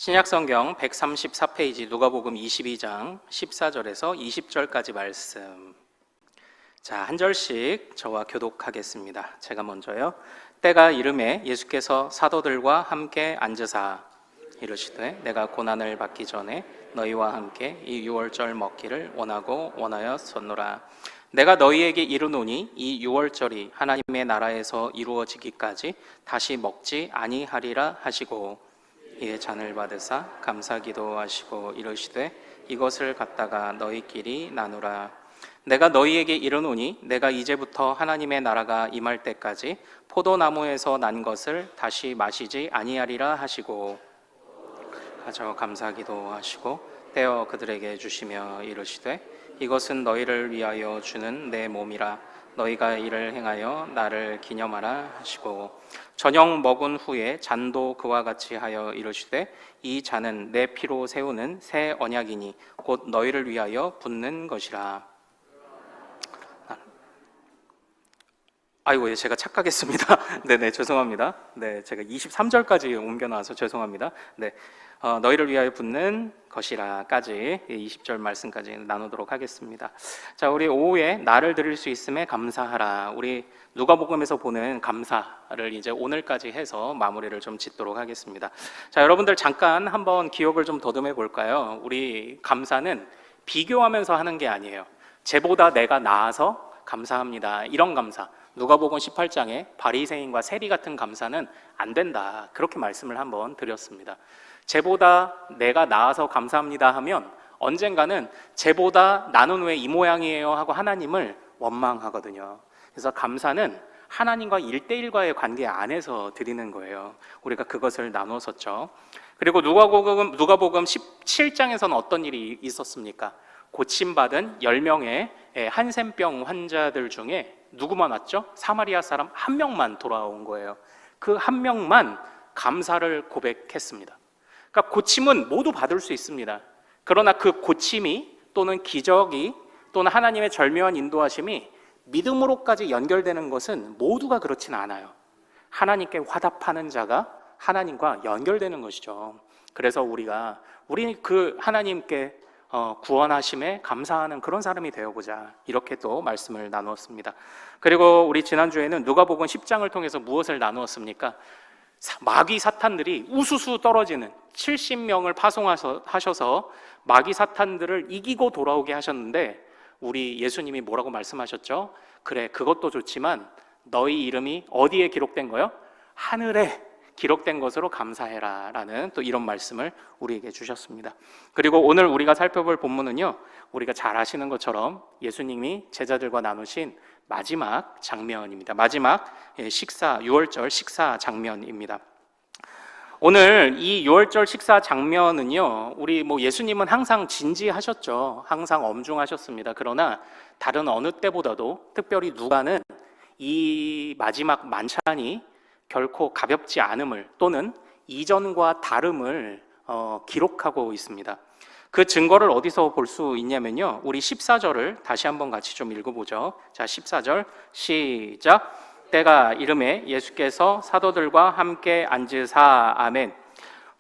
신약성경 134페이지 누가복음 22장 14절에서 20절까지 말씀. 자, 한 절씩 저와 교독하겠습니다. 제가 먼저요. 때가 이르매 예수께서 사도들과 함께 앉으사 이르시되 내가 고난을 받기 전에 너희와 함께 이 유월절 먹기를 원하고 원하였었노라. 내가 너희에게 이르노니 이 유월절이 하나님의 나라에서 이루어지기까지 다시 먹지 아니하리라 하시고 이에 잔을 받으사 감사 기도하시고 이르시되 이것을 갖다가 너희끼리 나누라. 내가 너희에게 이르노니 내가 이제부터 하나님의 나라가 임할 때까지 포도나무에서 난 것을 다시 마시지 아니하리라 하시고 가져 감사 기도하시고 떼어 그들에게 주시며 이르시되 이것은 너희를 위하여 주는 내 몸이라. 너희가 이를 행하여 나를 기념하라 하시고 저녁 먹은 후에 잔도 그와 같이 하여 이르시되 이 잔은 내 피로 세우는 새 언약이니 곧 너희를 위하여 붓는 것이라. 아이고, 제가 착각했습니다. 네네, 죄송합니다. 네, 제가 23절까지 옮겨놔서 죄송합니다. 네, 너희를 위하여 붓는 것이라까지 20절 말씀까지 나누도록 하겠습니다. 자, 우리 오후에 나를 드릴 수 있음에 감사하라. 우리 누가복음에서 보는 감사를 이제 오늘까지 해서 마무리를 좀 짓도록 하겠습니다. 자, 여러분들 잠깐 한번 기억을 좀 더듬해 볼까요? 우리 감사는 비교하면서 하는 게 아니에요. 쟤보다 내가 나아서 감사합니다. 이런 감사. 누가복음 18장에 바리새인과 세리 같은 감사는 안 된다. 그렇게 말씀을 한번 드렸습니다. 쟤보다 내가 나아서 감사합니다 하면 언젠가는 쟤보다 나는 왜 이 모양이에요 하고 하나님을 원망하거든요. 그래서 감사는 하나님과 1대1과의 관계 안에서 드리는 거예요. 우리가 그것을 나눴었죠. 그리고 누가복음 17장에서는 어떤 일이 있었습니까? 고침받은 10명의 한센병 환자들 중에 누구만 왔죠? 사마리아 사람 한 명만 돌아온 거예요. 그 한 명만 감사를 고백했습니다. 그러니까 고침은 모두 받을 수 있습니다. 그러나 그 고침이 또는 기적이 또는 하나님의 절묘한 인도하심이 믿음으로까지 연결되는 것은 모두가 그렇지는 않아요. 하나님께 화답하는 자가 하나님과 연결되는 것이죠. 그래서 우리 그 하나님께 구원하심에 감사하는 그런 사람이 되어보자, 이렇게 또 말씀을 나누었습니다. 그리고 우리 지난주에는 누가복음 10장을 통해서 무엇을 나누었습니까? 마귀 사탄들이 우수수 떨어지는 70명을 파송하셔서 마귀 사탄들을 이기고 돌아오게 하셨는데 우리 예수님이 뭐라고 말씀하셨죠? 그래, 그것도 좋지만 너희 이름이 어디에 기록된 거요? 하늘에 기록된 것으로 감사해라 라는 또 이런 말씀을 우리에게 주셨습니다. 그리고 오늘 우리가 살펴볼 본문은요, 우리가 잘 아시는 것처럼 예수님이 제자들과 나누신 마지막 장면입니다. 마지막 유월절 식사 장면입니다. 오늘 이 유월절 식사 장면은요, 우리 예수님은 항상 진지하셨죠. 항상 엄중하셨습니다. 그러나 다른 어느 때보다도 특별히 누가는 이 마지막 만찬이 결코 가볍지 않음을 또는 이전과 다름을 기록하고 있습니다. 그 증거를 어디서 볼 수 있냐면요, 우리 14절을 다시 한번 같이 좀 읽어보죠. 자, 14절 시작. 때가 이르매 예수께서 사도들과 함께 앉으사. 아멘.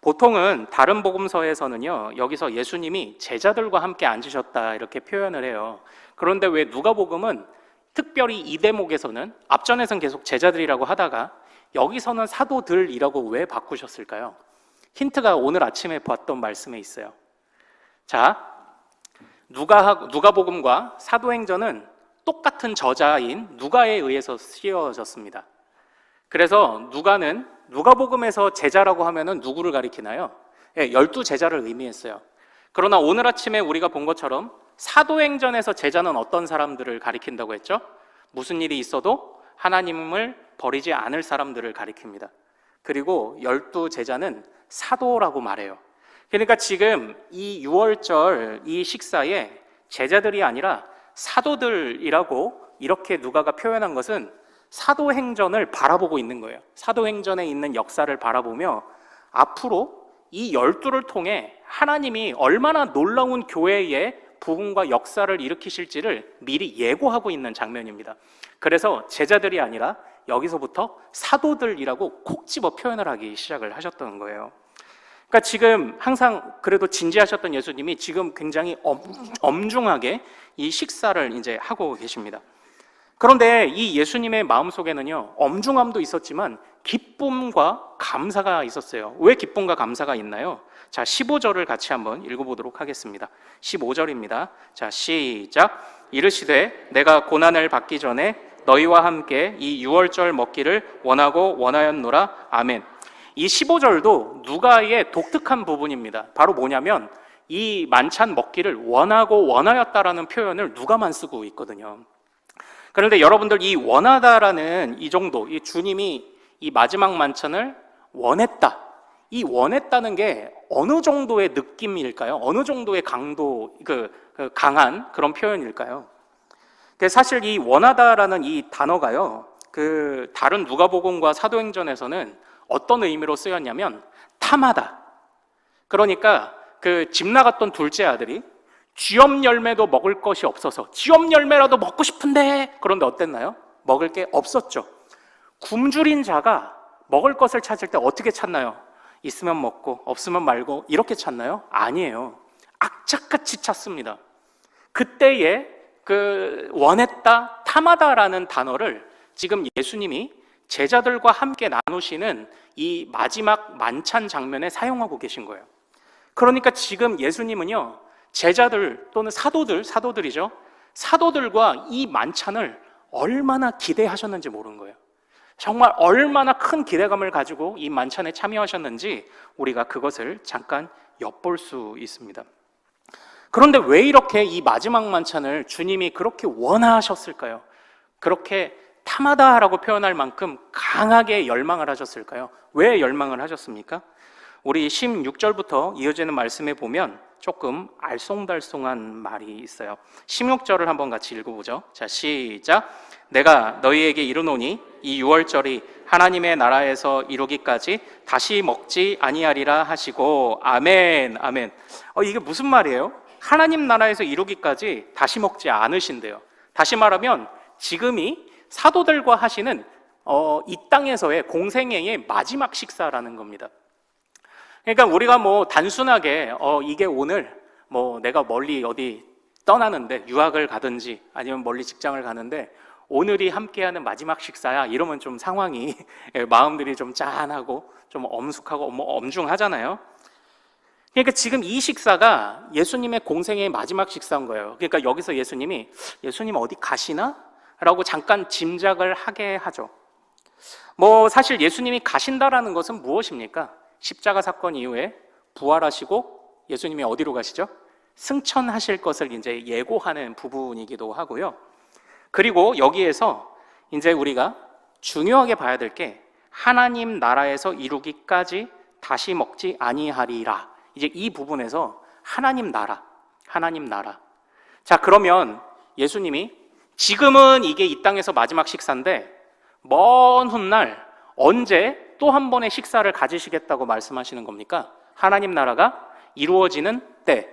보통은 다른 복음서에서는요, 여기서 예수님이 제자들과 함께 앉으셨다 이렇게 표현을 해요. 그런데 왜 누가복음은 특별히 이 대목에서는 앞전에서는 계속 제자들이라고 하다가 여기서는 사도들이라고 왜 바꾸셨을까요? 힌트가 오늘 아침에 봤던 말씀에 있어요. 자, 누가복음과 사도행전은 똑같은 저자인 누가에 의해서 쓰여졌습니다. 그래서 누가복음에서 제자라고 하면은 누구를 가리키나요? 12제자를 의미했어요. 그러나 오늘 아침에 우리가 본 것처럼 사도행전에서 제자는 어떤 사람들을 가리킨다고 했죠? 무슨 일이 있어도 하나님을 버리지 않을 사람들을 가리킵니다. 그리고 12제자는 사도라고 말해요. 그러니까 지금 이 유월절 이 식사에 제자들이 아니라 사도들이라고 이렇게 누가가 표현한 것은 사도행전을 바라보고 있는 거예요. 사도행전에 있는 역사를 바라보며 앞으로 이 12를 통해 하나님이 얼마나 놀라운 교회의 부흥과 역사를 일으키실지를 미리 예고하고 있는 장면입니다. 그래서 제자들이 아니라 여기서부터 사도들이라고 콕 집어 표현을 하기 시작을 하셨던 거예요. 그러니까 지금 항상 그래도 진지하셨던 예수님이 지금 굉장히 엄중하게 이 식사를 이제 하고 계십니다. 그런데 이 예수님의 마음속에는요, 엄중함도 있었지만 기쁨과 감사가 있었어요. 왜 기쁨과 감사가 있나요? 자, 15절을 같이 한번 읽어보도록 하겠습니다. 15절입니다. 자, 시작. 이르시되 내가 고난을 받기 전에 너희와 함께 이 유월절 먹기를 원하고 원하였노라. 아멘. 이 15절도 누가의 독특한 부분입니다. 바로 뭐냐면 이 만찬 먹기를 원하고 원하였다라는 표현을 누가만 쓰고 있거든요. 그런데 여러분들, 이 원하다라는 이 정도, 이 주님이 이 마지막 만찬을 원했다, 이 원했다는 게 어느 정도의 느낌일까요? 어느 정도의 강도, 강한 그런 표현일까요? 사실 이 원하다라는 이 단어가요, 다른 누가복음과 사도행전에서는 어떤 의미로 쓰였냐면 탐하다. 그러니까 집 나갔던 둘째 아들이 쥐엄 열매도 먹을 것이 없어서 쥐엄 열매라도 먹고 싶은데, 그런데 어땠나요? 먹을 게 없었죠. 굶주린 자가 먹을 것을 찾을 때 어떻게 찾나요? 있으면 먹고 없으면 말고 이렇게 찾나요? 아니에요. 악착같이 찾습니다. 그때에 원했다, 탐하다라는 단어를 지금 예수님이 제자들과 함께 나누시는 이 마지막 만찬 장면에 사용하고 계신 거예요. 그러니까 지금 예수님은요, 제자들 또는 사도들이죠. 사도들과 이 만찬을 얼마나 기대하셨는지 모르는 거예요. 정말 얼마나 큰 기대감을 가지고 이 만찬에 참여하셨는지 우리가 그것을 잠깐 엿볼 수 있습니다. 그런데 왜 이렇게 이 마지막 만찬을 주님이 그렇게 원하셨을까요? 그렇게 탐하다라고 표현할 만큼 강하게 열망을 하셨을까요? 왜 열망을 하셨습니까? 우리 16절부터 이어지는 말씀에 보면 조금 알쏭달쏭한 말이 있어요. 16절을 한번 같이 읽어보죠. 자, 시작. 내가 너희에게 이르노니 이 유월절이 하나님의 나라에서 이루기까지 다시 먹지 아니하리라 하시고. 아멘, 아멘. 이게 무슨 말이에요? 하나님 나라에서 이루기까지 다시 먹지 않으신대요. 다시 말하면 지금이 사도들과 하시는 이 땅에서의 공생애의 마지막 식사라는 겁니다. 그러니까 우리가 단순하게 이게 오늘 내가 멀리 어디 떠나는데, 유학을 가든지 아니면 멀리 직장을 가는데 오늘이 함께하는 마지막 식사야, 이러면 좀 상황이 마음들이 좀 짠하고 좀 엄숙하고 엄중하잖아요. 그러니까 지금 이 식사가 예수님의 공생의 마지막 식사인 거예요. 그러니까 여기서 예수님 어디 가시나? 라고 잠깐 짐작을 하게 하죠. 사실 예수님이 가신다라는 것은 무엇입니까? 십자가 사건 이후에 부활하시고 예수님이 어디로 가시죠? 승천하실 것을 이제 예고하는 부분이기도 하고요. 그리고 여기에서 이제 우리가 중요하게 봐야 될 게 하나님 나라에서 이루기까지 다시 먹지 아니하리라. 이제 이 부분에서 하나님 나라. 자, 그러면 예수님이 지금은 이게 이 땅에서 마지막 식사인데 먼 훗날 언제 또 한 번의 식사를 가지시겠다고 말씀하시는 겁니까? 하나님 나라가 이루어지는 때,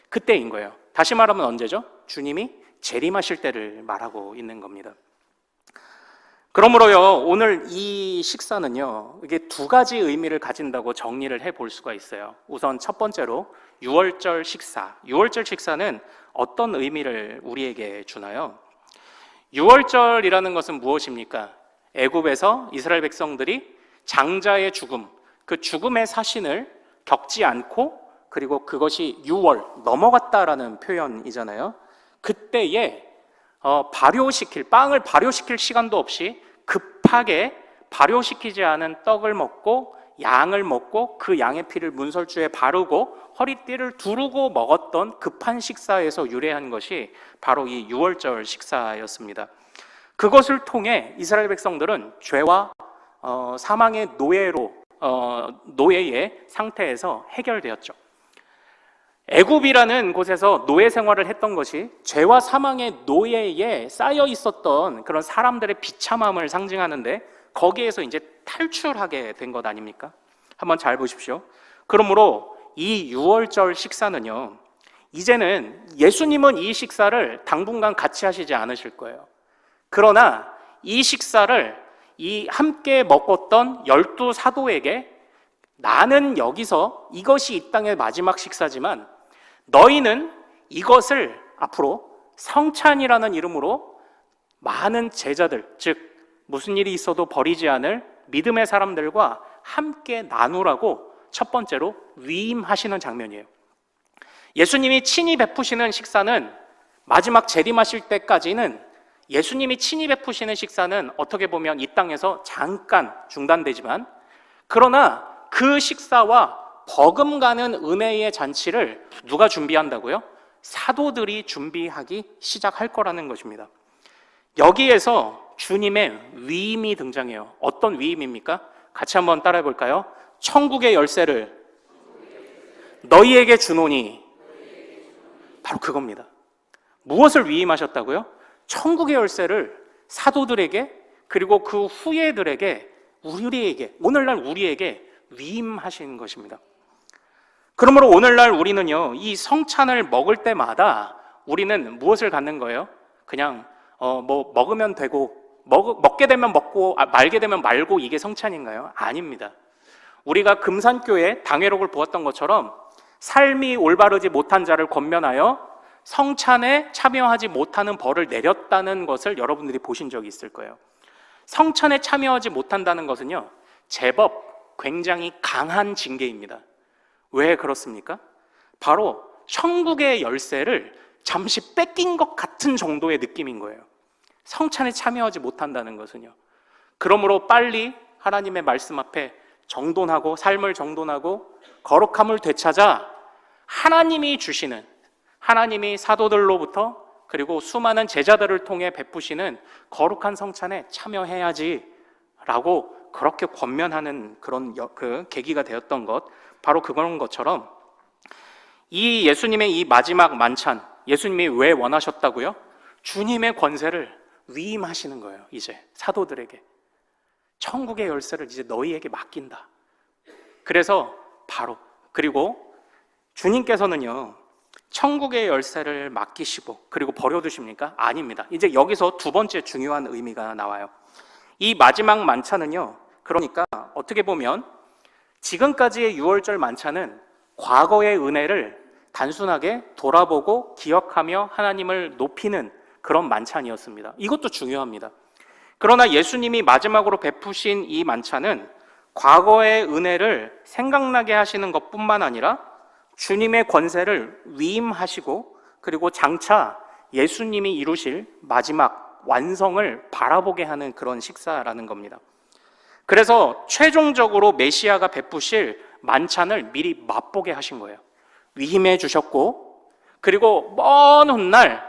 그때인 거예요. 다시 말하면 언제죠? 주님이 재림하실 때를 말하고 있는 겁니다. 그러므로요, 오늘 이 식사는요, 이게 두 가지 의미를 가진다고 정리를 해볼 수가 있어요. 우선 첫 번째로 유월절 식사. 유월절 식사는 어떤 의미를 우리에게 주나요? 유월절이라는 것은 무엇입니까? 애굽에서 이스라엘 백성들이 장자의 죽음, 그 죽음의 사신을 겪지 않고, 그리고 그것이 유월, 넘어갔다라는 표현이잖아요. 그때에 빵을 발효시킬 시간도 없이 급하게 발효시키지 않은 떡을 먹고 양을 먹고 그 양의 피를 문설주에 바르고 허리띠를 두르고 먹었던 급한 식사에서 유래한 것이 바로 이 유월절 식사였습니다. 그것을 통해 이스라엘 백성들은 죄와 사망의 노예의 상태에서 해결되었죠. 애굽이라는 곳에서 노예 생활을 했던 것이 죄와 사망의 노예에 쌓여 있었던 그런 사람들의 비참함을 상징하는데, 거기에서 이제 탈출하게 된 것 아닙니까? 한번 잘 보십시오. 그러므로 이 유월절 식사는요, 이제는 예수님은 이 식사를 당분간 같이 하시지 않으실 거예요. 그러나 이 식사를 이 함께 먹었던 12 사도에게 나는 여기서 이것이 이 땅의 마지막 식사지만 너희는 이것을 앞으로 성찬이라는 이름으로 많은 제자들, 즉 무슨 일이 있어도 버리지 않을 믿음의 사람들과 함께 나누라고 첫 번째로 위임하시는 장면이에요. 예수님이 친히 베푸시는 식사는 마지막 재림하실 때까지는 예수님이 친히 베푸시는 식사는 어떻게 보면 이 땅에서 잠깐 중단되지만 그러나 그 식사와 버금가는 은혜의 잔치를 누가 준비한다고요? 사도들이 준비하기 시작할 거라는 것입니다. 여기에서 주님의 위임이 등장해요. 어떤 위임입니까? 같이 한번 따라해 볼까요? 천국의 열쇠를 너희에게 주노니, 바로 그겁니다. 무엇을 위임하셨다고요? 천국의 열쇠를 사도들에게 그리고 그 후예들에게 우리에게, 오늘날 우리에게 위임하신 것입니다. 그러므로 오늘날 우리는요, 이 성찬을 먹을 때마다 우리는 무엇을 갖는 거예요? 그냥 먹으면 되고 먹게 되면 먹고 말게 되면 말고 이게 성찬인가요? 아닙니다. 우리가 금산교회 당회록을 보았던 것처럼 삶이 올바르지 못한 자를 권면하여 성찬에 참여하지 못하는 벌을 내렸다는 것을 여러분들이 보신 적이 있을 거예요. 성찬에 참여하지 못한다는 것은요, 제법 굉장히 강한 징계입니다. 왜 그렇습니까? 바로 천국의 열쇠를 잠시 뺏긴 것 같은 정도의 느낌인 거예요. 성찬에 참여하지 못한다는 것은요. 그러므로 빨리 하나님의 말씀 앞에 정돈하고 삶을 정돈하고 거룩함을 되찾아 하나님이 주시는, 하나님이 사도들로부터 그리고 수많은 제자들을 통해 베푸시는 거룩한 성찬에 참여해야지 라고 그렇게 권면하는 그런 그 계기가 되었던 것, 바로 그런 것처럼 이 예수님의 이 마지막 만찬, 예수님이 왜 원하셨다고요? 주님의 권세를 위임하시는 거예요. 이제 사도들에게 천국의 열쇠를 이제 너희에게 맡긴다. 그래서 바로, 그리고 주님께서는요, 천국의 열쇠를 맡기시고 그리고 버려두십니까? 아닙니다. 이제 여기서 두 번째 중요한 의미가 나와요. 이 마지막 만찬은요, 그러니까 어떻게 보면 지금까지의 유월절 만찬은 과거의 은혜를 단순하게 돌아보고 기억하며 하나님을 높이는 그런 만찬이었습니다. 이것도 중요합니다. 그러나 예수님이 마지막으로 베푸신 이 만찬은 과거의 은혜를 생각나게 하시는 것뿐만 아니라 주님의 권세를 위임하시고 그리고 장차 예수님이 이루실 마지막 완성을 바라보게 하는 그런 식사라는 겁니다. 그래서 최종적으로 메시아가 베푸실 만찬을 미리 맛보게 하신 거예요. 위임해 주셨고, 그리고 먼 훗날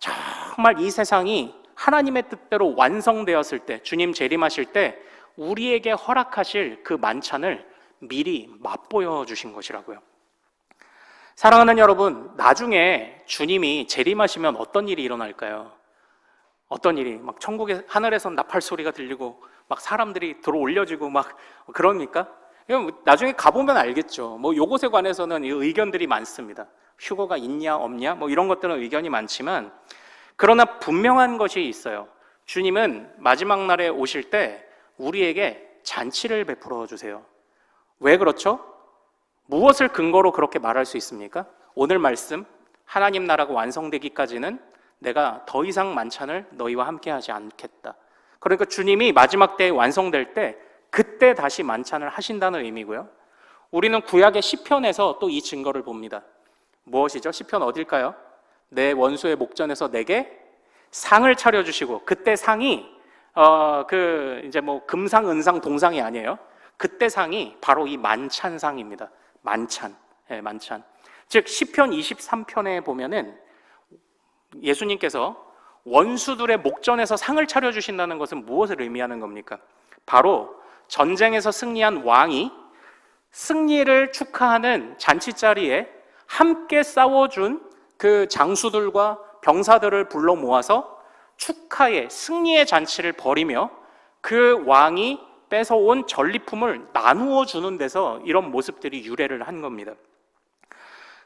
정말 이 세상이 하나님의 뜻대로 완성되었을 때, 주님 재림하실 때 우리에게 허락하실 그 만찬을 미리 맛보여 주신 것이라고요. 사랑하는 여러분, 나중에 주님이 재림하시면 어떤 일이 일어날까요? 어떤 일이, 막 천국의 하늘에서 나팔 소리가 들리고 막 사람들이 들어 올려지고 막 그럽니까? 나중에 가보면 알겠죠. 뭐 요것에 관해서는 의견들이 많습니다. 휴거가 있냐 없냐 뭐 이런 것들은 의견이 많지만, 그러나 분명한 것이 있어요. 주님은 마지막 날에 오실 때 우리에게 잔치를 베풀어 주세요. 왜 그렇죠? 무엇을 근거로 그렇게 말할 수 있습니까? 오늘 말씀, 하나님 나라가 완성되기까지는 내가 더 이상 만찬을 너희와 함께 하지 않겠다. 그러니까 주님이 마지막 때에 완성될 때 그때 다시 만찬을 하신다는 의미고요. 우리는 구약의 시편에서 또 이 증거를 봅니다. 무엇이죠? 시편 어딜까요? 내 원수의 목전에서 내게 상을 차려주시고, 그때 상이 이제 뭐 금상, 은상, 동상이 아니에요. 그때 상이 바로 이 만찬상입니다. 만찬, 만찬. 즉 시편 23편에 보면은 예수님께서 원수들의 목전에서 상을 차려주신다는 것은 무엇을 의미하는 겁니까? 바로 전쟁에서 승리한 왕이 승리를 축하하는 잔치자리에 함께 싸워준 그 장수들과 병사들을 불러 모아서 축하의 승리의 잔치를 벌이며 그 왕이 뺏어온 전리품을 나누어 주는 데서 이런 모습들이 유래를 한 겁니다.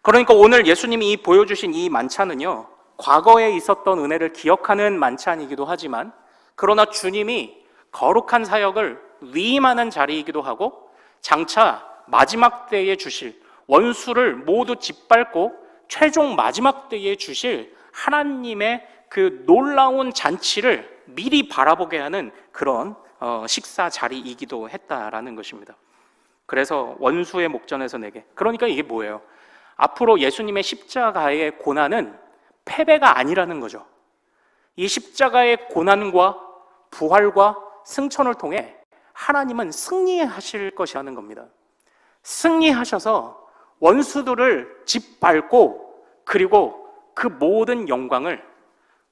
그러니까 오늘 예수님이 보여주신 이 만찬은요, 과거에 있었던 은혜를 기억하는 만찬이기도 하지만, 그러나 주님이 거룩한 사역을 위임하는 자리이기도 하고 장차 마지막 때에 주실, 원수를 모두 짓밟고 최종 마지막 때에 주실 하나님의 그 놀라운 잔치를 미리 바라보게 하는 그런 식사 자리이기도 했다라는 것입니다. 그래서 원수의 목전에서 내게, 그러니까 이게 뭐예요? 앞으로 예수님의 십자가의 고난은 패배가 아니라는 거죠. 이 십자가의 고난과 부활과 승천을 통해 하나님은 승리하실 것이라는 겁니다. 승리하셔서 원수들을 짓밟고 그리고 그 모든 영광을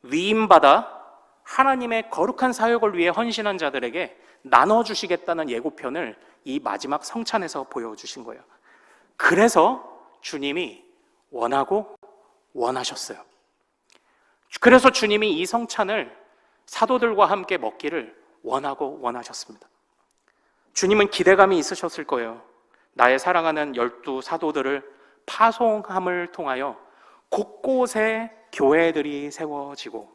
위임받아 하나님의 거룩한 사역을 위해 헌신한 자들에게 나눠주시겠다는 예고편을 이 마지막 성찬에서 보여주신 거예요. 그래서 주님이 원하고 원하셨어요. 그래서 주님이 이 성찬을 사도들과 함께 먹기를 원하고 원하셨습니다. 주님은 기대감이 있으셨을 거예요. 나의 사랑하는 12 사도들을 파송함을 통하여 곳곳에 교회들이 세워지고,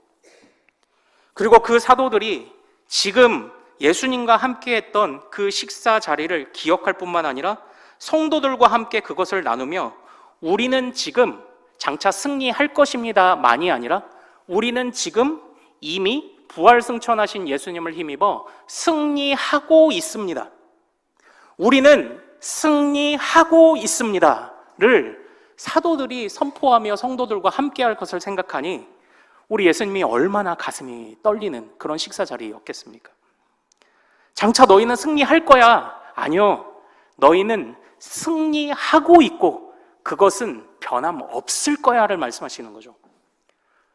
그리고 그 사도들이 지금 예수님과 함께 했던 그 식사 자리를 기억할 뿐만 아니라 성도들과 함께 그것을 나누며 우리는 지금 장차 승리할 것입니다 만이 아니라 우리는 지금 이미 부활승천하신 예수님을 힘입어 승리하고 있습니다. 우리는 승리하고 있습니다를 사도들이 선포하며 성도들과 함께할 것을 생각하니 우리 예수님이 얼마나 가슴이 떨리는 그런 식사 자리였겠습니까? 장차 너희는 승리할 거야. 아니요, 너희는 승리하고 있고 그것은 변함없을 거야를 말씀하시는 거죠.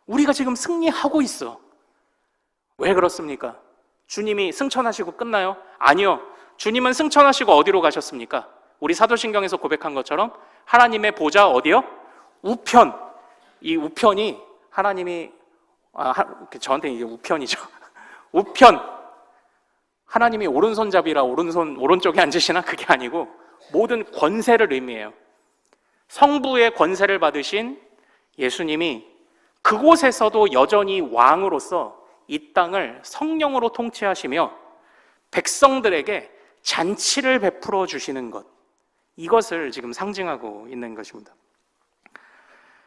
우리가 지금 승리하고 있어. 왜 그렇습니까? 주님이 승천하시고 끝나요? 아니요, 주님은 승천하시고 어디로 가셨습니까? 우리 사도신경에서 고백한 것처럼 하나님의 보좌 어디요? 우편. 이 우편이 하나님이 저한테 이게 우편이죠. 우편. 하나님이 오른손잡이라 오른쪽에 앉으시나? 그게 아니고 모든 권세를 의미해요. 성부의 권세를 받으신 예수님이 그곳에서도 여전히 왕으로서 이 땅을 성령으로 통치하시며 백성들에게 잔치를 베풀어 주시는 것, 이것을 지금 상징하고 있는 것입니다.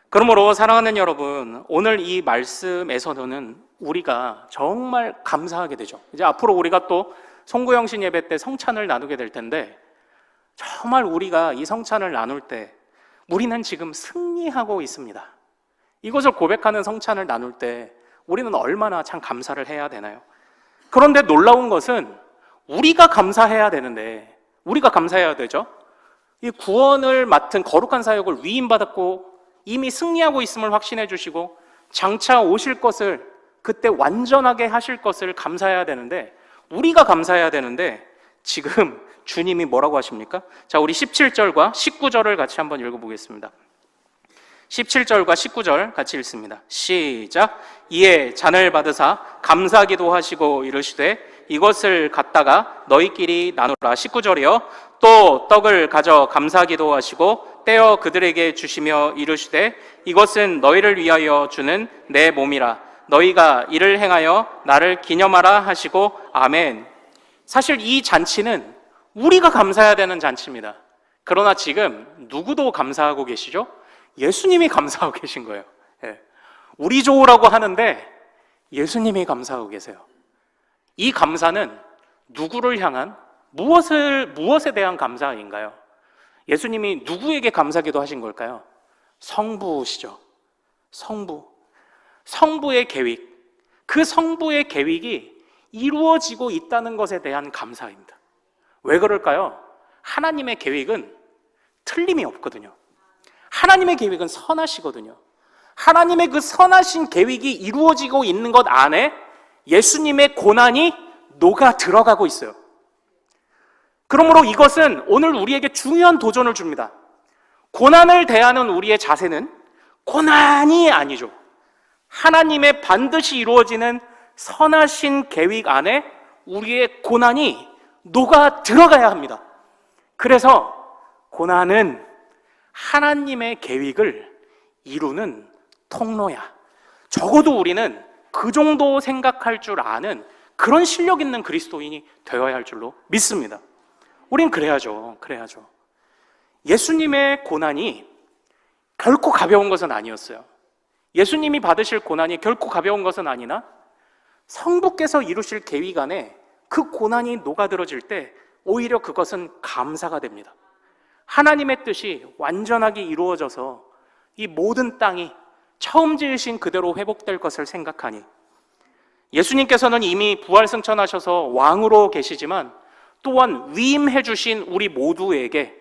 그러므로 사랑하는 여러분, 오늘 이 말씀에서는 우리가 정말 감사하게 되죠. 이제 앞으로 우리가 또 송구영신 예배 때 성찬을 나누게 될 텐데, 정말 우리가 이 성찬을 나눌 때 우리는 지금 승리하고 있습니다. 이것을 고백하는 성찬을 나눌 때 우리는 얼마나 참 감사를 해야 되나요? 그런데 놀라운 것은 우리가 감사해야 되는데, 우리가 감사해야 되죠. 이 구원을 맡은 거룩한 사역을 위임받았고 이미 승리하고 있음을 확신해 주시고 장차 오실 것을, 그때 완전하게 하실 것을 감사해야 되는데, 우리가 감사해야 되는데 지금 주님이 뭐라고 하십니까? 자, 우리 17절과 19절을 같이 한번 읽어보겠습니다. 17절과 19절 같이 읽습니다. 시작. 이에 잔을 받으사 감사기도 하시고 이르시되 이것을 갖다가 너희끼리 나누라. 19절이요. 또 떡을 가져 감사기도 하시고 떼어 그들에게 주시며 이르시되 이것은 너희를 위하여 주는 내 몸이라. 너희가 이를 행하여 나를 기념하라 하시고 아멘. 사실 이 잔치는 우리가 감사해야 되는 잔치입니다. 그러나 지금 누구도 감사하고 계시죠? 예수님이 감사하고 계신 거예요. 우리 좋으라고 하는데 예수님이 감사하고 계세요. 이 감사는 누구를 향한, 무엇에 대한 감사인가요? 예수님이 누구에게 감사기도 하신 걸까요? 성부시죠. 성부의 계획, 그 성부의 계획이 이루어지고 있다는 것에 대한 감사입니다. 왜 그럴까요? 하나님의 계획은 틀림이 없거든요. 하나님의 계획은 선하시거든요. 하나님의 그 선하신 계획이 이루어지고 있는 것 안에 예수님의 고난이 녹아 들어가고 있어요. 그러므로 이것은 오늘 우리에게 중요한 도전을 줍니다. 고난을 대하는 우리의 자세는 고난이 아니죠. 하나님의 반드시 이루어지는 선하신 계획 안에 우리의 고난이 녹아 들어가야 합니다. 그래서 고난은 하나님의 계획을 이루는 통로야. 적어도 우리는 그 정도 생각할 줄 아는 그런 실력 있는 그리스도인이 되어야 할 줄로 믿습니다. 우린 그래야죠. 예수님의 고난이 결코 가벼운 것은 아니었어요. 예수님이 받으실 고난이 결코 가벼운 것은 아니나 성부께서 이루실 계획 안에 그 고난이 녹아들어질 때 오히려 그것은 감사가 됩니다. 하나님의 뜻이 완전하게 이루어져서 이 모든 땅이 처음 지으신 그대로 회복될 것을 생각하니, 예수님께서는 이미 부활승천하셔서 왕으로 계시지만 또한 위임해 주신 우리 모두에게,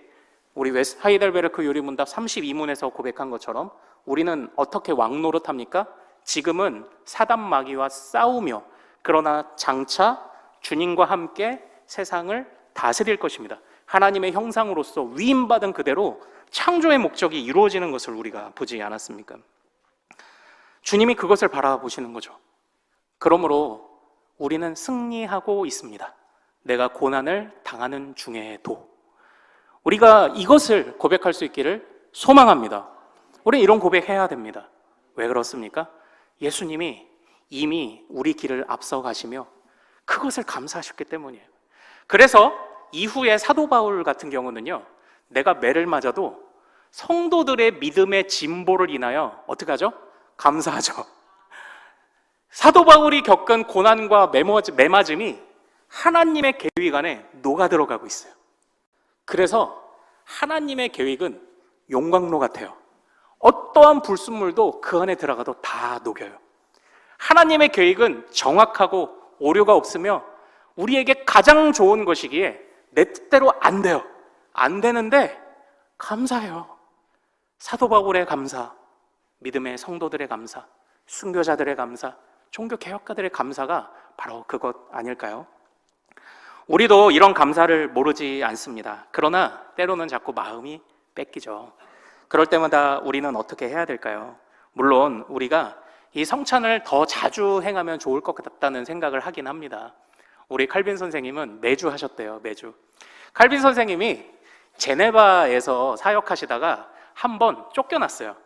우리 하이델베르크 요리문답 32문에서 고백한 것처럼 우리는 어떻게 왕 노릇합니까? 지금은 사단 마귀와 싸우며 그러나 장차 주님과 함께 세상을 다스릴 것입니다. 하나님의 형상으로서 위임받은 그대로 창조의 목적이 이루어지는 것을 우리가 보지 않았습니까? 주님이 그것을 바라보시는 거죠. 그러므로 우리는 승리하고 있습니다. 내가 고난을 당하는 중에도. 우리가 이것을 고백할 수 있기를 소망합니다. 우리는 이런 고백해야 됩니다. 왜 그렇습니까? 예수님이 이미 우리 길을 앞서 가시며 그것을 감사하셨기 때문이에요. 그래서 이후에 사도 바울 같은 경우는요, 내가 매를 맞아도 성도들의 믿음의 진보를 인하여 어떻게 하죠? 감사하죠. 사도 바울이 겪은 고난과 매맞음이 하나님의 계획 안에 녹아들어가고 있어요. 그래서 하나님의 계획은 용광로 같아요. 어떠한 불순물도 그 안에 들어가도 다 녹여요. 하나님의 계획은 정확하고 오류가 없으며 우리에게 가장 좋은 것이기에 내 뜻대로 안 돼요. 안 되는데 감사해요. 사도 바울의 감사, 믿음의 성도들의 감사, 순교자들의 감사, 종교 개혁가들의 감사가 바로 그것 아닐까요? 우리도 이런 감사를 모르지 않습니다. 그러나 때로는 자꾸 마음이 뺏기죠. 그럴 때마다 우리는 어떻게 해야 될까요? 물론 우리가 이 성찬을 더 자주 행하면 좋을 것 같다는 생각을 하긴 합니다. 우리 칼빈 선생님은 매주 하셨대요. 매주. 칼빈 선생님이 제네바에서 사역하시다가 한번 쫓겨났어요.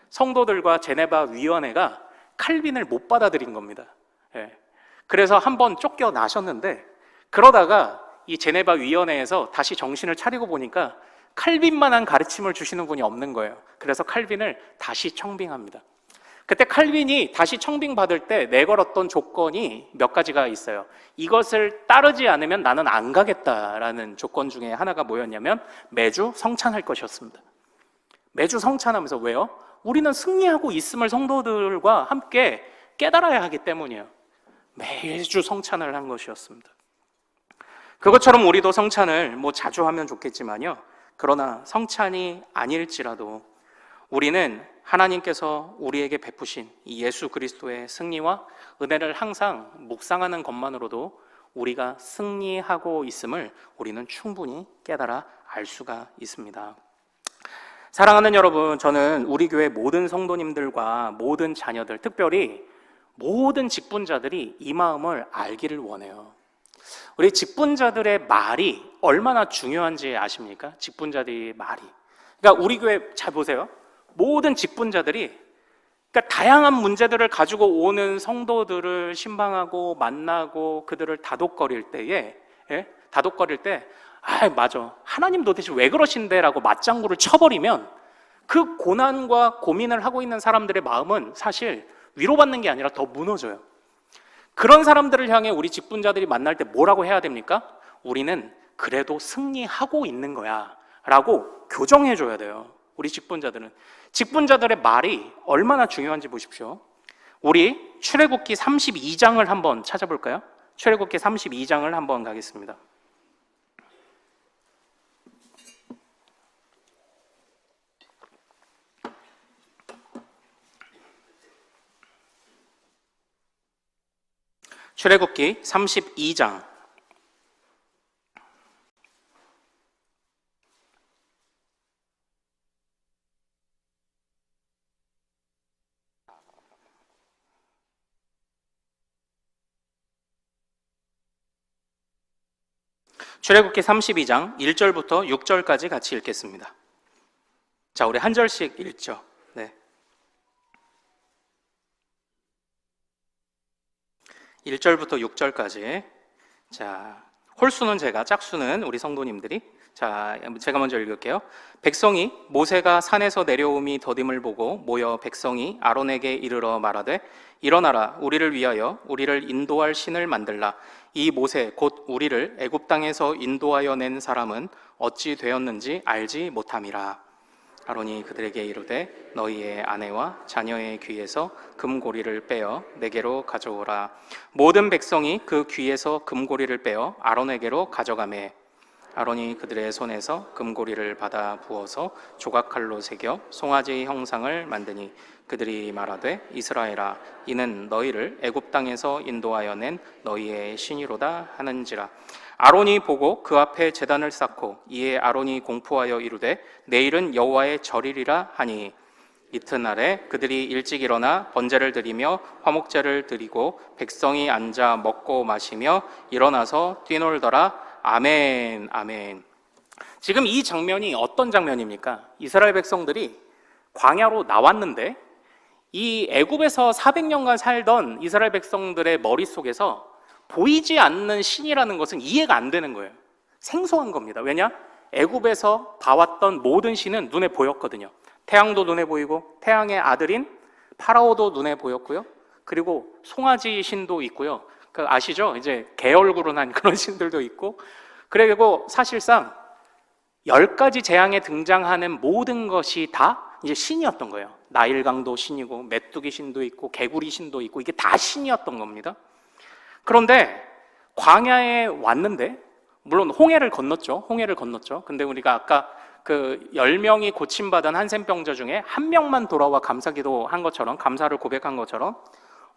성도들과 제네바 위원회가 칼빈을 못 받아들인 겁니다. 예. 그래서 한번 쫓겨나셨는데, 그러다가 이 제네바 위원회에서 다시 정신을 차리고 보니까 칼빈만한 가르침을 주시는 분이 없는 거예요. 그래서 칼빈을 다시 청빙합니다. 그때 칼빈이 다시 청빙받을 때 내걸었던 조건이 몇 가지가 있어요. 이것을 따르지 않으면 나는 안 가겠다라는 조건 중에 하나가 뭐였냐면 매주 성찬할 것이었습니다. 매주 성찬하면서, 왜요? 우리는 승리하고 있음을 성도들과 함께 깨달아야 하기 때문이에요. 매주 성찬을 한 것이었습니다. 그것처럼 우리도 성찬을 자주 하면 좋겠지만요, 그러나 성찬이 아닐지라도 우리는 하나님께서 우리에게 베푸신 이 예수 그리스도의 승리와 은혜를 항상 묵상하는 것만으로도 우리가 승리하고 있음을 우리는 충분히 깨달아 알 수가 있습니다. 사랑하는 여러분, 저는 우리 교회 모든 성도님들과 모든 자녀들, 특별히 모든 직분자들이 이 마음을 알기를 원해요. 우리 직분자들의 말이 얼마나 중요한지 아십니까? 직분자들의 말이. 그러니까 우리 교회 잘 보세요. 모든 직분자들이, 그러니까 다양한 문제들을 가지고 오는 성도들을 신방하고 만나고 그들을 다독거릴 때에, 다독거릴 때, 맞아, 하나님 도대체 왜 그러신데? 라고 맞장구를 쳐버리면 그 고난과 고민을 하고 있는 사람들의 마음은 사실 위로받는 게 아니라 더 무너져요. 그런 사람들을 향해 우리 직분자들이 만날 때 뭐라고 해야 됩니까? 우리는 그래도 승리하고 있는 거야 라고 교정해줘야 돼요. 우리 직분자들의 말이 얼마나 중요한지 보십시오. 우리 출애굽기 32장을 한번 찾아볼까요? 출애굽기 32장을 한번 가겠습니다. 출애굽기 32장. 출애굽기 32장 1절부터 6절까지 같이 읽겠습니다. 자, 우리 한 절씩 읽죠. 네. 1절부터 6절까지. 자, 홀수는 제가, 짝수는 우리 성도님들이. 자, 제가 먼저 읽을게요. 백성이 모세가 산에서 내려옴이 더딤을 보고 모여 백성이 아론에게 이르러 말하되 일어나라 우리를 위하여 우리를 인도할 신을 만들라. 이 모세 곧 우리를 애굽 땅에서 인도하여 낸 사람은 어찌 되었는지 알지 못함이라. 아론이 그들에게 이르되 너희의 아내와 자녀의 귀에서 금고리를 빼어 내게로 가져오라. 모든 백성이 그 귀에서 금고리를 빼어 아론에게로 가져가매 아론이 그들의 손에서 금고리를 받아 부어서 조각칼로 새겨 송아지 형상을 만드니 그들이 말하되 이스라엘아 이는 너희를 애굽 땅에서 인도하여 낸 너희의 신이로다 하는지라. 아론이 보고 그 앞에 제단을 쌓고 이에 아론이 공포하여 이르되 내일은 여호와의 절이리라 하니 이튿날에 그들이 일찍 일어나 번제를 드리며 화목제를 드리고 백성이 앉아 먹고 마시며 일어나서 뛰놀더라. 아멘, 아멘. 지금 이 장면이 어떤 장면입니까? 이스라엘 백성들이 광야로 나왔는데 이 애굽에서 400년간 살던 이스라엘 백성들의 머릿속에서 보이지 않는 신이라는 것은 이해가 안 되는 거예요. 생소한 겁니다. 왜냐? 애굽에서 봐왔던 모든 신은 눈에 보였거든요. 태양도 눈에 보이고 태양의 아들인 파라오도 눈에 보였고요. 그리고 송아지 신도 있고요. 그 아시죠? 이제 개 얼굴로 난 그런 신들도 있고, 그리고 사실상 10가지 재앙에 등장하는 모든 것이 다 이제 신이었던 거예요. 나일강도 신이고 메뚜기 신도 있고 개구리 신도 있고 이게 다 신이었던 겁니다. 그런데 광야에 왔는데 물론 홍해를 건넜죠. 근데 우리가 아까 그 10명이 고침받은 한센병자 중에 한 명만 돌아와 감사기도 한 것처럼, 감사를 고백한 것처럼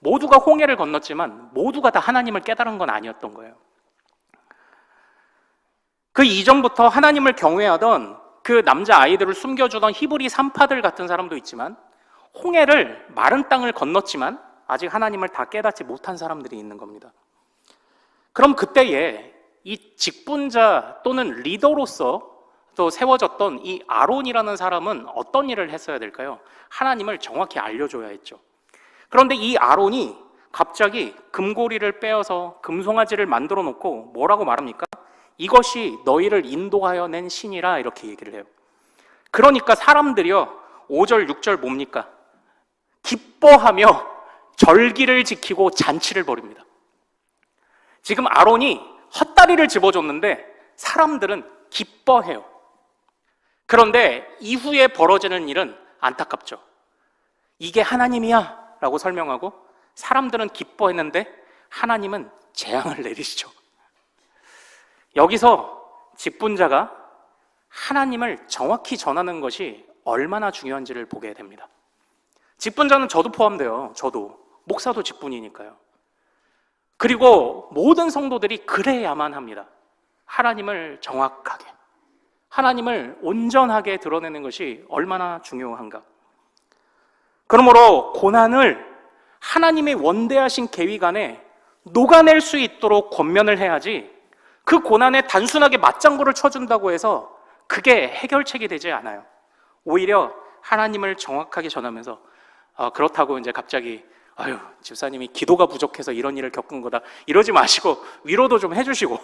모두가 홍해를 건넜지만 모두가 다 하나님을 깨달은 건 아니었던 거예요. 그 이전부터 하나님을 경외하던 그 남자 아이들을 숨겨주던 히브리 산파들 같은 사람도 있지만 홍해를 마른 땅을 건넜지만 아직 하나님을 다 깨닫지 못한 사람들이 있는 겁니다. 그럼 그때에 이 직분자 또는 리더로서 또 세워졌던 이 아론이라는 사람은 어떤 일을 했어야 될까요? 하나님을 정확히 알려줘야 했죠. 그런데 이 아론이 갑자기 금고리를 빼어서 금송아지를 만들어 놓고 뭐라고 말합니까? 이것이 너희를 인도하여 낸 신이라 이렇게 얘기를 해요. 그러니까 사람들이요 5절 6절 뭡니까? 기뻐하며 절기를 지키고 잔치를 벌입니다. 지금 아론이 헛다리를 집어줬는데 사람들은 기뻐해요. 그런데 이후에 벌어지는 일은 안타깝죠. 이게 하나님이야 라고 설명하고 사람들은 기뻐했는데 하나님은 재앙을 내리시죠. 여기서 직분자가 하나님을 정확히 전하는 것이 얼마나 중요한지를 보게 됩니다. 직분자는 저도 포함돼요. 저도 목사도 직분이니까요. 그리고 모든 성도들이 그래야만 합니다. 하나님을 정확하게, 하나님을 온전하게 드러내는 것이 얼마나 중요한가. 그러므로 고난을 하나님의 원대하신 계획 안에 녹아낼 수 있도록 권면을 해야지 그 고난에 단순하게 맞장구를 쳐준다고 해서 그게 해결책이 되지 않아요. 오히려 하나님을 정확하게 전하면서 그렇다고 이제 갑자기 아유 집사님이 기도가 부족해서 이런 일을 겪은 거다 이러지 마시고 위로도 좀 해주시고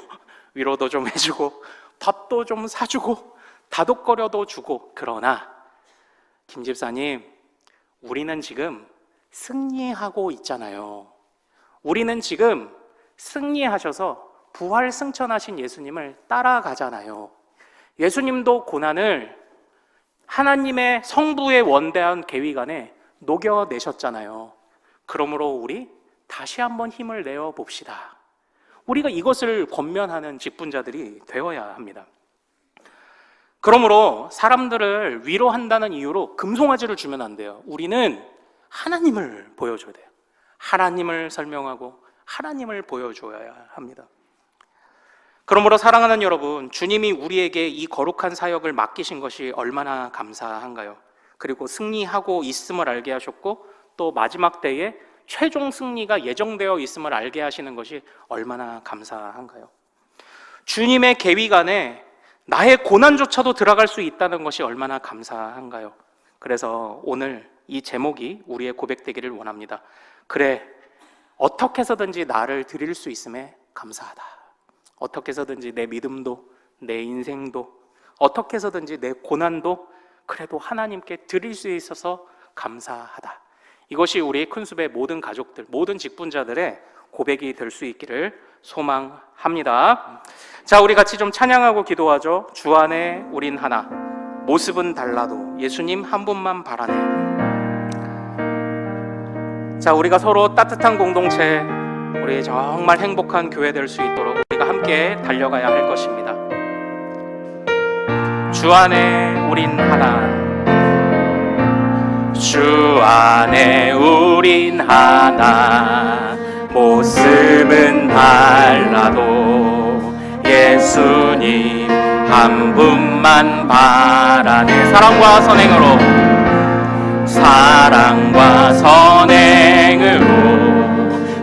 위로도 좀 해주고 밥도 좀 사주고 다독거려도 주고. 그러나 김 집사님 우리는 지금 승리하고 있잖아요. 우리는 지금 승리하셔서 부활 승천하신 예수님을 따라가잖아요. 예수님도 고난을 하나님의 성부의 원대한 계획 안에 녹여내셨잖아요. 그러므로 우리 다시 한번 힘을 내어 봅시다. 우리가 이것을 권면하는 직분자들이 되어야 합니다. 그러므로 사람들을 위로한다는 이유로 금송아지를 주면 안 돼요. 우리는 하나님을 보여줘야 돼요. 하나님을 설명하고 하나님을 보여줘야 합니다. 그러므로 사랑하는 여러분, 주님이 우리에게 이 거룩한 사역을 맡기신 것이 얼마나 감사한가요? 그리고 승리하고 있음을 알게 하셨고 또 마지막 때에 최종 승리가 예정되어 있음을 알게 하시는 것이 얼마나 감사한가요? 주님의 계획 안에 나의 고난조차도 들어갈 수 있다는 것이 얼마나 감사한가요? 그래서 오늘 이 제목이 우리의 고백되기를 원합니다. 그래, 어떻게 해서든지 나를 드릴 수 있음에 감사하다. 어떻게 해서든지 내 믿음도 내 인생도 어떻게 해서든지 내 고난도 그래도 하나님께 드릴 수 있어서 감사하다. 이것이 우리 큰숲의 모든 가족들, 모든 직분자들의 고백이 될 수 있기를 소망합니다. 자, 우리 같이 좀 찬양하고 기도하죠. 주 안에 우린 하나, 모습은 달라도 예수님 한 분만 바라네. 자, 우리가 서로 따뜻한 공동체, 우리 정말 행복한 교회 될 수 있도록 우리가 함께 달려가야 할 것입니다. 주 안에 우린 하나, 주 안에 우린 하나, 모습은 달라도 예수님 한 분만 바라네. 사랑과 선행으로, 사랑과 선행으로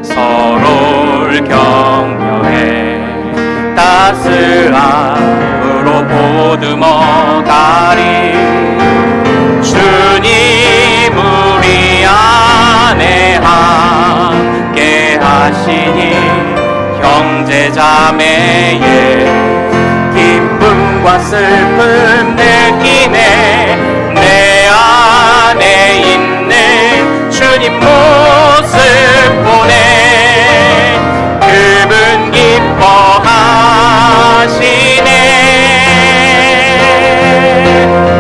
서로를 격려해 따스함으로 보듬어 가리. 주님 우리 안에 함께 하시니 형제자매의 기쁨과 슬픔 느끼네. 내 안에 있는 주님 모습 보네. 그분 기뻐하시네.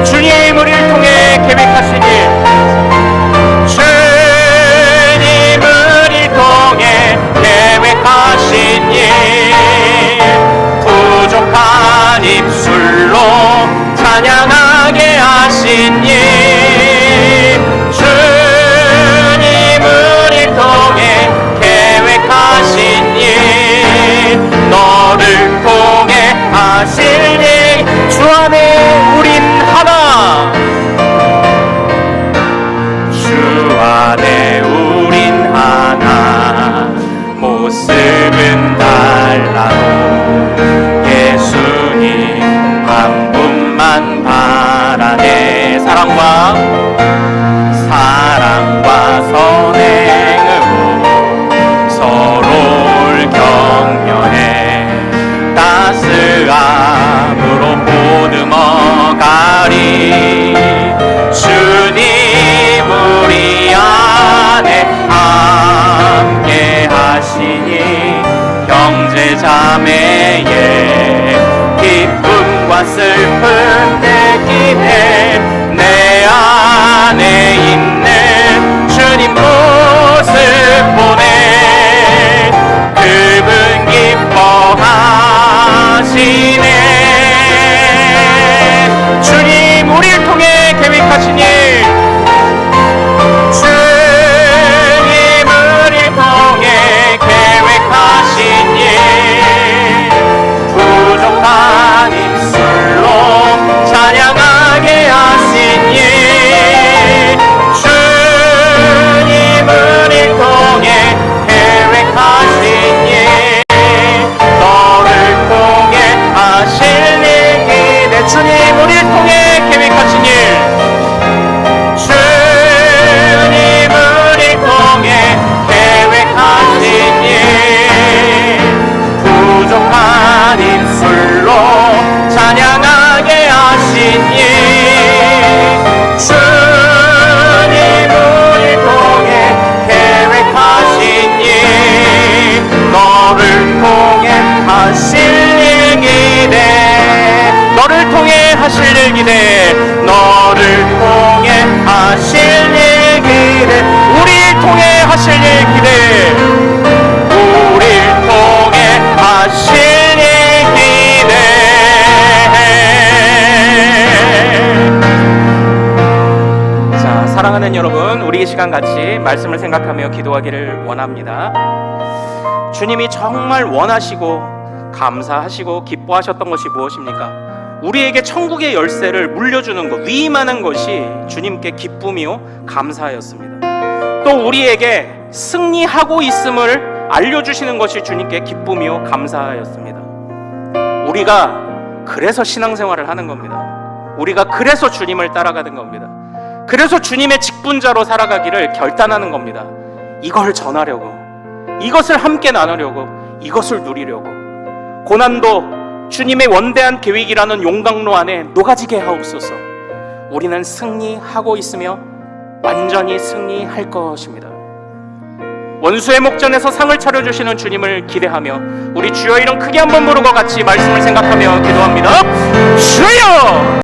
주님 우리를 통해 계획하신 일, 주님 우리를 통해 계획하신 일, 부족한 입술로 찬양하게 하신 일, 주님 우리를 통해 계획하신 일, 너를 통해 하실 일. 주 안에 우린 하나, 주 안에 우린 하나, 모습은 달라도 예수님 한 분만 바라네. 사랑과 선행으로 서로를 격려해 따스함으로 보듬어 가리. 주님 우리 안에 함께 하시니 형제자매의 기쁨과 슬픔 느끼네. 내 안에 있는 주님 모습 보네. 그분 기뻐하시네. 주님 우리를 통해 계획하신 일, 주님 우리를 통해 계획하신 일, 부족한 입술로 찬양하게 하신 일, 주님 우리를 통해 계획하신 일, 너를 통해 하실 일 기대. 주님 우리를 통해 계획하신 일, 주님 우리를 통해 계획하신 일, 부족한 입술로 찬양하게 하신 일, 주님 우리를 통해 계획하신 일, 너를 통해 하실 일 기대. 너를 통해 하실 일 기대. 너를 통해 하실 일 기대. 우리를 통해 하실 일 기대. 우리를 통해 하실 일 기대. 자, 사랑하는 여러분, 우리 이 시간 같이 말씀을 생각하며 기도하기를 원합니다. 주님이 정말 원하시고 감사하시고 기뻐하셨던 것이 무엇입니까? 우리에게 천국의 열쇠를 물려주는 것, 위임하는 것이 주님께 기쁨이요 감사였습니다. 또 우리에게 승리하고 있음을 알려주시는 것이 주님께 기쁨이요 감사였습니다. 우리가 그래서 신앙생활을 하는 겁니다. 우리가 그래서 주님을 따라가는 겁니다. 그래서 주님의 직분자로 살아가기를 결단하는 겁니다. 이걸 전하려고, 이것을 함께 나누려고, 이것을 누리려고. 고난도 주님의 원대한 계획이라는 용광로 안에 녹아지게 하옵소서. 우리는 승리하고 있으며 완전히 승리할 것입니다. 원수의 목전에서 상을 차려주시는 주님을 기대하며 우리 주여 이름 크게 한번 부르고 같이 말씀을 생각하며 기도합니다. 주여!